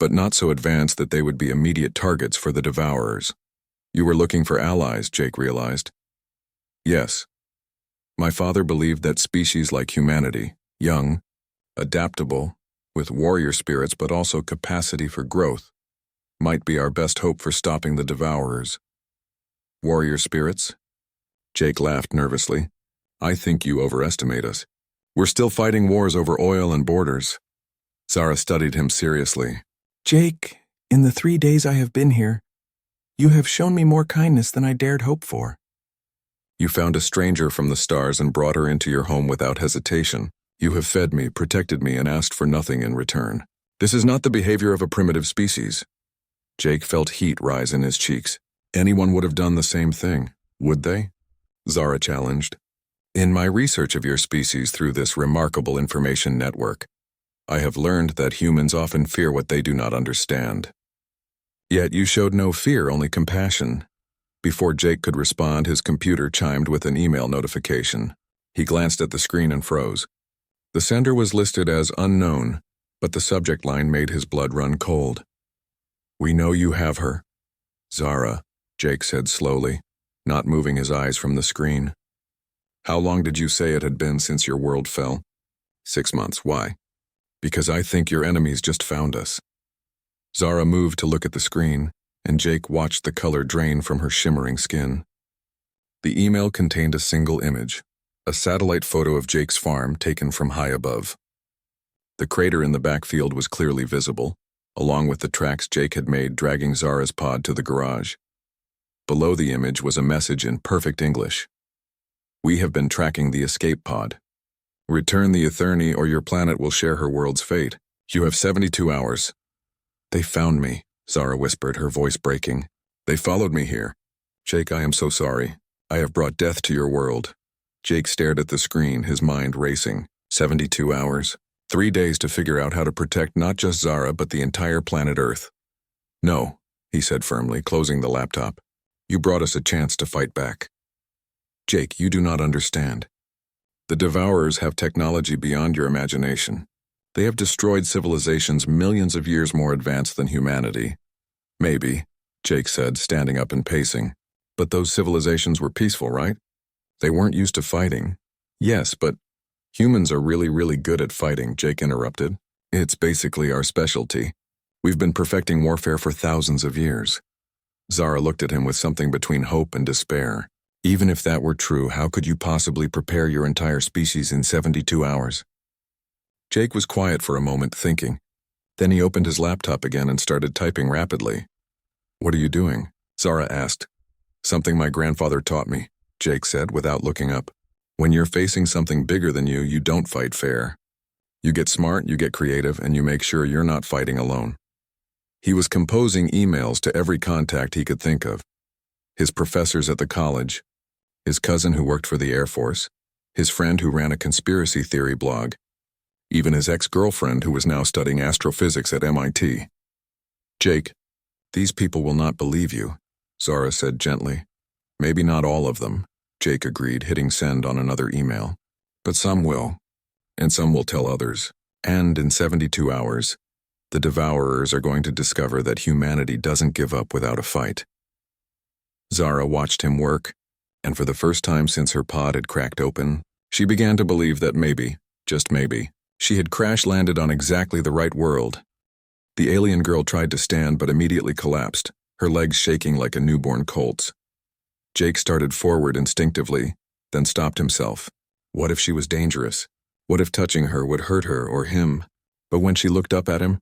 but not so advanced that they would be immediate targets for the Devourers. You were looking for allies, Jake realized. Yes. My father believed that species like humanity, young, adaptable, with warrior spirits but also capacity for growth, might be our best hope for stopping the Devourers. Warrior spirits? Jake laughed nervously. I think you overestimate us. We're still fighting wars over oil and borders. Zara studied him seriously. Jake, in the 3 days I have been here, you have shown me more kindness than I dared hope for. You found a stranger from the stars and brought her into your home without hesitation. You have fed me, protected me, and asked for nothing in return. This is not the behavior of a primitive species. Jake felt heat rise in his cheeks. Anyone would have done the same thing, would they? Zara challenged. In my research of your species through this remarkable information network, I have learned that humans often fear what they do not understand. Yet you showed no fear, only compassion. Before Jake could respond, his computer chimed with an email notification. He glanced at the screen and froze. The sender was listed as unknown, but the subject line made his blood run cold. We know you have her. Zara, Jake said slowly, not moving his eyes from the screen. How long did you say it had been since your world fell? 6 months. Why? Because I think your enemies just found us. Zara moved to look at the screen, and Jake watched the color drain from her shimmering skin. The email contained a single image, a satellite photo of Jake's farm taken from high above. The crater in the backfield was clearly visible, along with the tracks Jake had made dragging Zara's pod to the garage. Below the image was a message in perfect English. We have been tracking the escape pod. Return the Etherni or your planet will share her world's fate. You have 72 hours. They found me, Zara whispered, her voice breaking. They followed me here. Jake, I am so sorry. I have brought death to your world. Jake stared at the screen, his mind racing. 72 hours. 3 days to figure out how to protect not just Zara, but the entire planet Earth. No, he said firmly, closing the laptop. You brought us a chance to fight back. Jake, you do not understand. The Devourers have technology beyond your imagination. They have destroyed civilizations millions of years more advanced than humanity. Maybe, Jake said, standing up and pacing. But those civilizations were peaceful, right? They weren't used to fighting. Yes, but humans are really good at fighting, Jake interrupted. It's basically our specialty. We've been perfecting warfare for thousands of years. Zara looked at him with something between hope and despair. Even if that were true, how could you possibly prepare your entire species in 72 hours? Jake was quiet for a moment, thinking. Then he opened his laptop again and started typing rapidly. What are you doing? Zara asked. Something my grandfather taught me, Jake said without looking up. When you're facing something bigger than you, you don't fight fair. You get smart, you get creative, and you make sure you're not fighting alone. He was composing emails to every contact he could think of. His professors at the college, his cousin who worked for the Air Force, his friend who ran a conspiracy theory blog, even his ex-girlfriend who was now studying astrophysics at MIT. Jake, these people will not believe you, Zara said gently. Maybe not all of them, Jake agreed, hitting send on another email. But some will, and some will tell others. And in 72 hours, the Devourers are going to discover that humanity doesn't give up without a fight. Zara watched him work, and for the first time since her pod had cracked open, she began to believe that maybe, just maybe, she had crash-landed on exactly the right world. The alien girl tried to stand but immediately collapsed, her legs shaking like a newborn colt's. Jake started forward instinctively, then stopped himself. What if she was dangerous? What if touching her would hurt her or him? But when she looked up at him,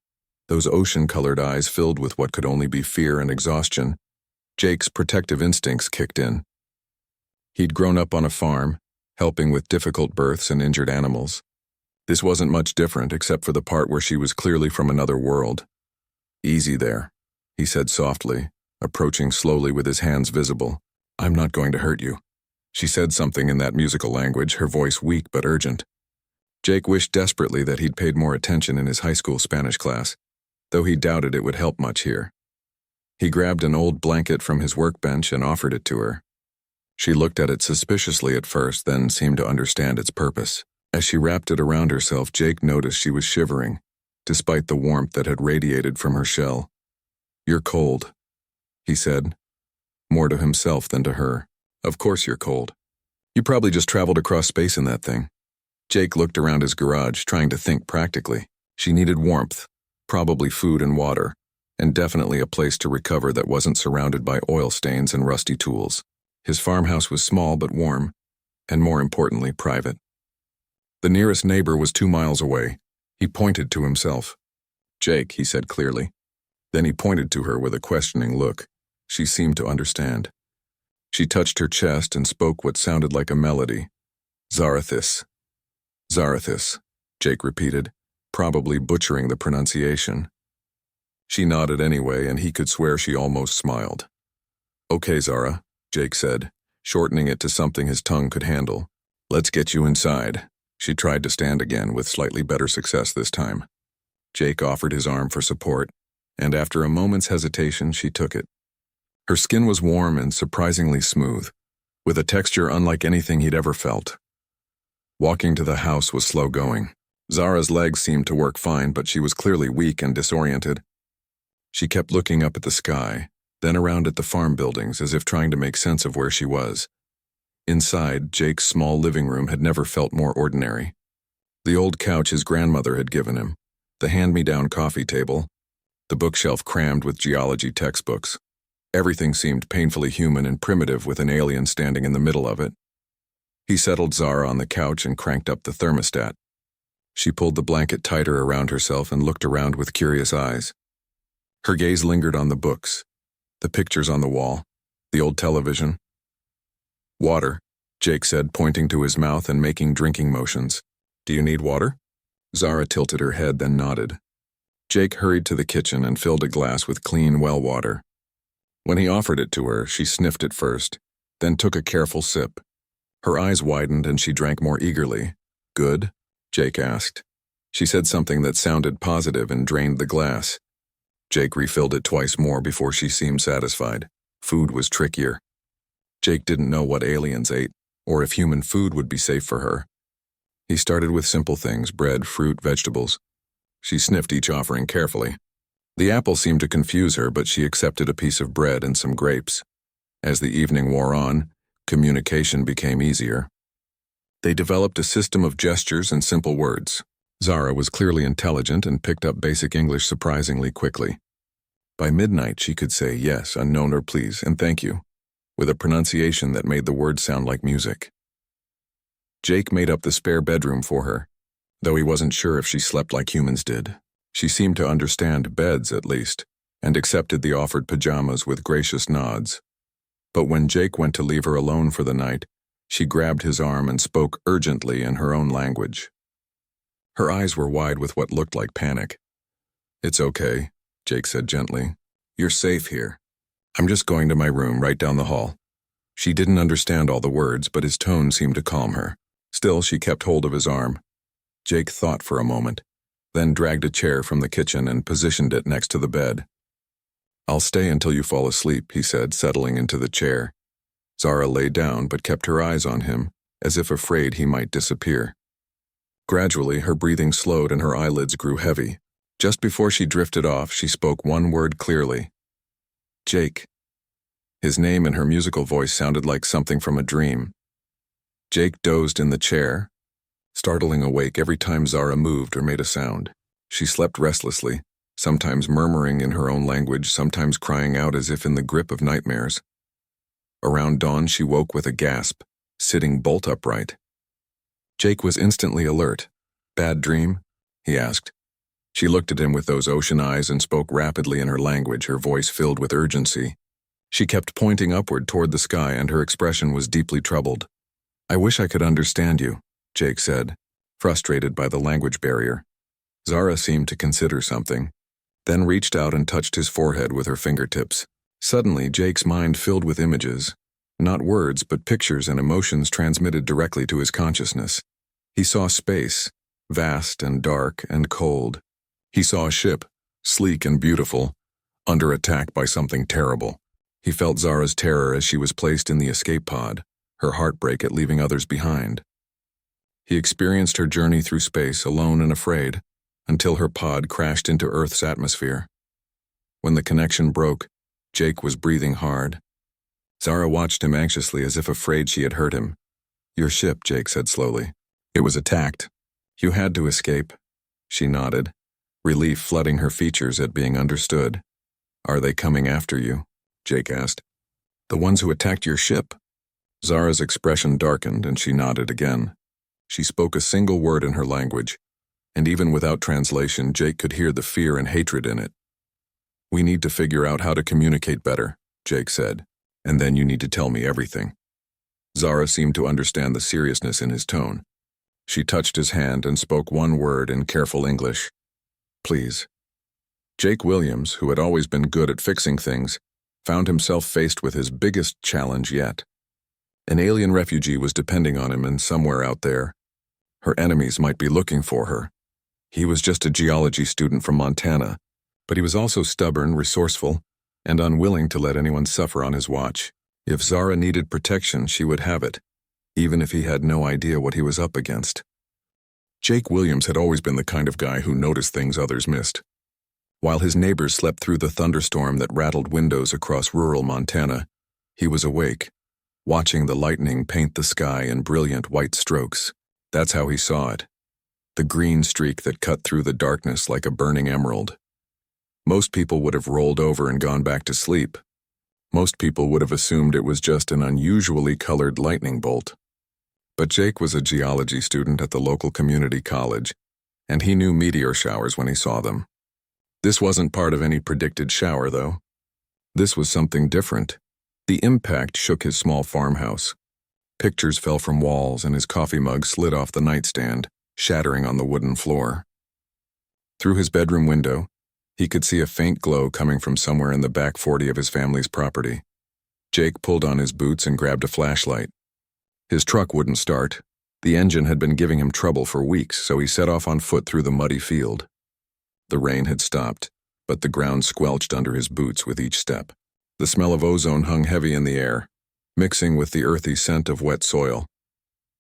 those ocean-colored eyes filled with what could only be fear and exhaustion, Jake's protective instincts kicked in. He'd grown up on a farm, helping with difficult births and injured animals. This wasn't much different except for the part where she was clearly from another world. Easy there, he said softly, approaching slowly with his hands visible. I'm not going to hurt you. She said something in that musical language, her voice weak but urgent. Jake wished desperately that he'd paid more attention in his high school Spanish class, though he doubted it would help much here. He grabbed an old blanket from his workbench and offered it to her. She looked at it suspiciously at first, then seemed to understand its purpose. As she wrapped it around herself, Jake noticed she was shivering, despite the warmth that had radiated from her shell. You're cold, he said, more to himself than to her. Of course you're cold. You probably just traveled across space in that thing. Jake looked around his garage, trying to think practically. She needed warmth, probably food and water, and definitely a place to recover that wasn't surrounded by oil stains and rusty tools. His farmhouse was small but warm, and more importantly, private. The nearest neighbor was 2 miles away. He pointed to himself. Jake, he said clearly. Then he pointed to her with a questioning look. She seemed to understand. She touched her chest and spoke what sounded like a melody. Zarathis. Zarathis, Jake repeated, probably butchering the pronunciation. She nodded anyway, and he could swear she almost smiled. Okay, Zara, Jake said, shortening it to something his tongue could handle. Let's get you inside. She tried to stand again, with slightly better success this time. Jake offered his arm for support, and after a moment's hesitation, she took it. Her skin was warm and surprisingly smooth, with a texture unlike anything he'd ever felt. Walking to the house was slow going. Zara's legs seemed to work fine, but she was clearly weak and disoriented. She kept looking up at the sky, then around at the farm buildings as if trying to make sense of where she was. Inside, Jake's small living room had never felt more ordinary. The old couch his grandmother had given him, the hand-me-down coffee table, the bookshelf crammed with geology textbooks. Everything seemed painfully human and primitive with an alien standing in the middle of it. He settled Zara on the couch and cranked up the thermostat. She pulled the blanket tighter around herself and looked around with curious eyes. Her gaze lingered on the books, the pictures on the wall, the old television. "Water," Jake said, pointing to his mouth and making drinking motions. "Do you need water?" Zara tilted her head, then nodded. Jake hurried to the kitchen and filled a glass with clean well water. When he offered it to her, she sniffed it first, then took a careful sip. Her eyes widened and she drank more eagerly. "Good?" Jake asked. She said something that sounded positive and drained the glass. Jake refilled it twice more before she seemed satisfied. Food was trickier. Jake didn't know what aliens ate, or if human food would be safe for her. He started with simple things: bread, fruit, vegetables. She sniffed each offering carefully. The apple seemed to confuse her, but she accepted a piece of bread and some grapes. As the evening wore on, communication became easier. They developed a system of gestures and simple words. Zara was clearly intelligent and picked up basic English surprisingly quickly. By midnight, she could say yes, unknown, or please, and thank you, with a pronunciation that made the words sound like music. Jake made up the spare bedroom for her, though he wasn't sure if she slept like humans did. She seemed to understand beds, at least, and accepted the offered pajamas with gracious nods. But when Jake went to leave her alone for the night, she grabbed his arm and spoke urgently in her own language. Her eyes were wide with what looked like panic. "It's okay," Jake said gently. "You're safe here. I'm just going to my room right down the hall." She didn't understand all the words, but his tone seemed to calm her. Still, she kept hold of his arm. Jake thought for a moment, then dragged a chair from the kitchen and positioned it next to the bed. "I'll stay until you fall asleep," he said, settling into the chair. Zara lay down but kept her eyes on him, as if afraid he might disappear. Gradually, her breathing slowed and her eyelids grew heavy. Just before she drifted off, she spoke one word clearly. "Jake." His name in her musical voice sounded like something from a dream. Jake dozed in the chair, startling awake every time Zara moved or made a sound. She slept restlessly, sometimes murmuring in her own language, sometimes crying out as if in the grip of nightmares. Around dawn, she woke with a gasp, sitting bolt upright. Jake was instantly alert. "Bad dream?" he asked. She looked at him with those ocean eyes and spoke rapidly in her language, her voice filled with urgency. She kept pointing upward toward the sky, and her expression was deeply troubled. "I wish I could understand you," Jake said, frustrated by the language barrier. Zara seemed to consider something, then reached out and touched his forehead with her fingertips. Suddenly, Jake's mind filled with images. Not words, but pictures and emotions transmitted directly to his consciousness. He saw space, vast and dark and cold. He saw a ship, sleek and beautiful, under attack by something terrible. He felt Zara's terror as she was placed in the escape pod, her heartbreak at leaving others behind. He experienced her journey through space, alone and afraid, until her pod crashed into Earth's atmosphere. When the connection broke, Jake was breathing hard. Zara watched him anxiously, as if afraid she had hurt him. "Your ship," Jake said slowly. "It was attacked. You had to escape." She nodded, relief flooding her features at being understood. "Are they coming after you?" Jake asked. "The ones who attacked your ship?" Zara's expression darkened and she nodded again. She spoke a single word in her language, and even without translation, Jake could hear the fear and hatred in it. "We need to figure out how to communicate better," Jake said, "and then you need to tell me everything." Zara seemed to understand the seriousness in his tone. She touched his hand and spoke one word in careful English. "Please." Jake Williams, who had always been good at fixing things, found himself faced with his biggest challenge yet. An alien refugee was depending on him, and somewhere out there, her enemies might be looking for her. He was just a geology student from Montana, but he was also stubborn, resourceful, and unwilling to let anyone suffer on his watch. If Zara needed protection, she would have it, even if he had no idea what he was up against. Jake Williams had always been the kind of guy who noticed things others missed. While his neighbors slept through the thunderstorm that rattled windows across rural Montana, he was awake, watching the lightning paint the sky in brilliant white strokes. That's how he saw it. the green streak that cut through the darkness like a burning emerald. Most people would have rolled over and gone back to sleep. Most people would have assumed it was just an unusually colored lightning bolt. But Jake was a geology student at the local community college, and he knew meteor showers when he saw them. This wasn't part of any predicted shower, though. This was something different. The impact shook his small farmhouse. Pictures fell from walls and his coffee mug slid off the nightstand, shattering on the wooden floor. Through his bedroom window, he could see a faint glow coming from somewhere in the back 40 of his family's property. Jake pulled on his boots and grabbed a flashlight. His truck wouldn't start. The engine had been giving him trouble for weeks, so he set off on foot through the muddy field. The rain had stopped, but the ground squelched under his boots with each step. The smell of ozone hung heavy in the air, mixing with the earthy scent of wet soil.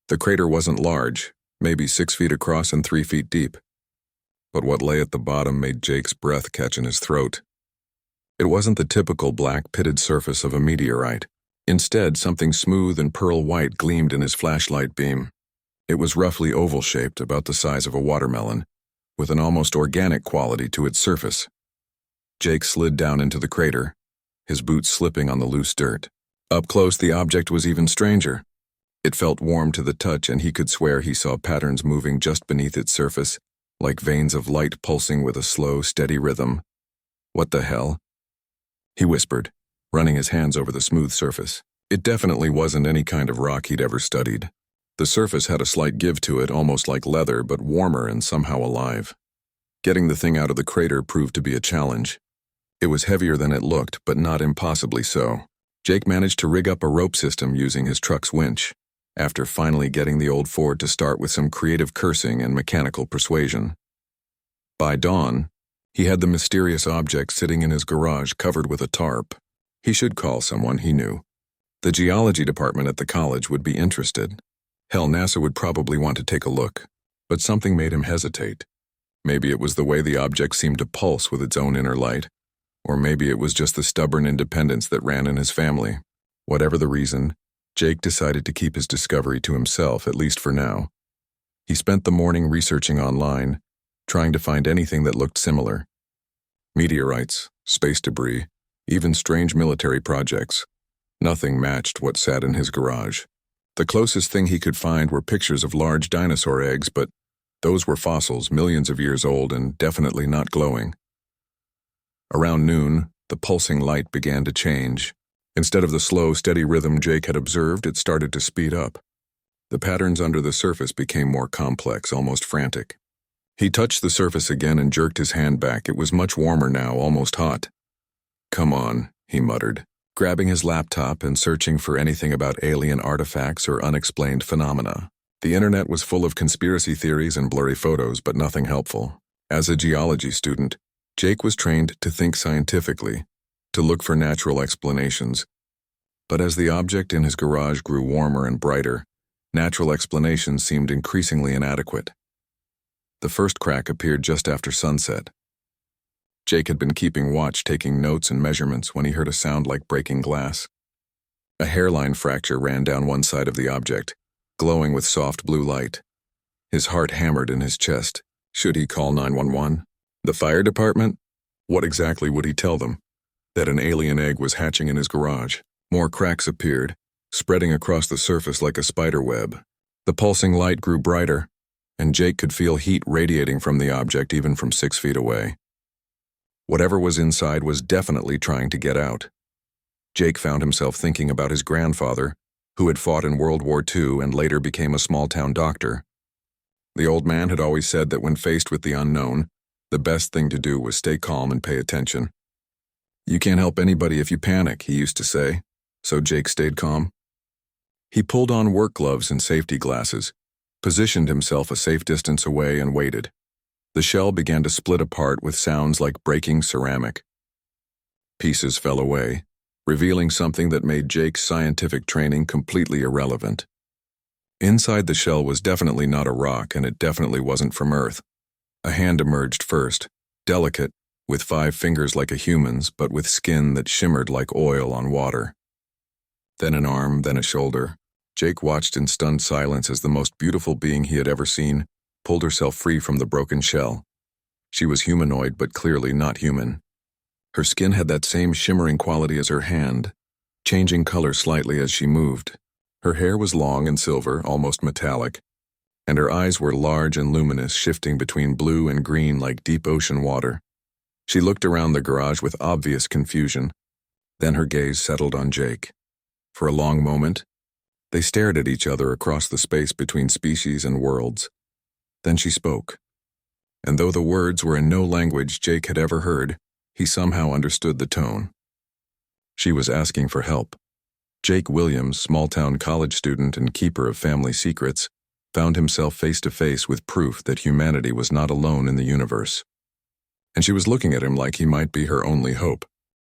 The crater wasn't large, maybe 6 feet across and 3 feet deep. But what lay at the bottom made Jake's breath catch in his throat. It wasn't the typical black pitted surface of a meteorite. Instead, something smooth and pearl white gleamed in his flashlight beam. It was roughly oval-shaped, about the size of a watermelon, with an almost organic quality to its surface. Jake slid down into the crater, his boots slipping on the loose dirt. Up close, the object was even stranger. It felt warm to the touch, and he could swear he saw patterns moving just beneath its surface, like veins of light pulsing with a slow, steady rhythm. "What the hell?" he whispered, running his hands over the smooth surface. It definitely wasn't any kind of rock he'd ever studied. The surface had a slight give to it, almost like leather, but warmer and somehow alive. Getting the thing out of the crater proved to be a challenge. It was heavier than it looked, but not impossibly so. Jake managed to rig up a rope system using his truck's winch, after finally getting the old Ford to start with some creative cursing and mechanical persuasion. By dawn, he had the mysterious object sitting in his garage covered with a tarp. He should call someone he knew. The geology department at the college would be interested. Hell, NASA would probably want to take a look. But something made him hesitate. Maybe it was the way the object seemed to pulse with its own inner light. Or maybe it was just the stubborn independence that ran in his family. Whatever the reason, Jake decided to keep his discovery to himself, at least for now. He spent the morning researching online, trying to find anything that looked similar. Meteorites, space debris, even strange military projects. Nothing matched what sat in his garage. The closest thing he could find were pictures of large dinosaur eggs, but those were fossils, millions of years old and definitely not glowing. Around noon, the pulsing light began to change. Instead of the slow, steady rhythm Jake had observed, it started to speed up. The patterns under the surface became more complex, almost frantic. He touched the surface again and jerked his hand back. It was much warmer now, almost hot. "Come on," he muttered, grabbing his laptop and searching for anything about alien artifacts or unexplained phenomena. The internet was full of conspiracy theories and blurry photos, but nothing helpful. As a geology student, Jake was trained to think scientifically, to look for natural explanations. But as the object in his garage grew warmer and brighter, natural explanations seemed increasingly inadequate. The first crack appeared just after sunset. Jake had been keeping watch, taking notes and measurements, when he heard a sound like breaking glass. A hairline fracture ran down one side of the object, glowing with soft blue light. His heart hammered in his chest. Should he call 911? The fire department? What exactly would he tell them? That an alien egg was hatching in his garage. More cracks appeared, spreading across the surface like a spider web. The pulsing light grew brighter, and Jake could feel heat radiating from the object even from 6 feet away. Whatever was inside was definitely trying to get out. Jake found himself thinking about his grandfather, who had fought in World War II and later became a small-town doctor. The old man had always said that when faced with the unknown, the best thing to do was stay calm and pay attention. "You can't help anybody if you panic," he used to say, so Jake stayed calm. He pulled on work gloves and safety glasses, positioned himself a safe distance away, and waited. The shell began to split apart with sounds like breaking ceramic. Pieces fell away, revealing something that made Jake's scientific training completely irrelevant. Inside the shell was definitely not a rock, and it definitely wasn't from Earth. A hand emerged first, delicate, with 5 fingers like a human's, but with skin that shimmered like oil on water. Then an arm, then a shoulder. Jake watched in stunned silence as the most beautiful being he had ever seen pulled herself free from the broken shell. She was humanoid, but clearly not human. Her skin had that same shimmering quality as her hand, changing color slightly as she moved. Her hair was long and silver, almost metallic, and her eyes were large and luminous, shifting between blue and green like deep ocean water. She looked around the garage with obvious confusion. Then her gaze settled on Jake. For a long moment, they stared at each other across the space between species and worlds. Then she spoke. And though the words were in no language Jake had ever heard, he somehow understood the tone. She was asking for help. Jake Williams, small-town college student and keeper of family secrets, found himself face-to-face with proof that humanity was not alone in the universe. And she was looking at him like he might be her only hope.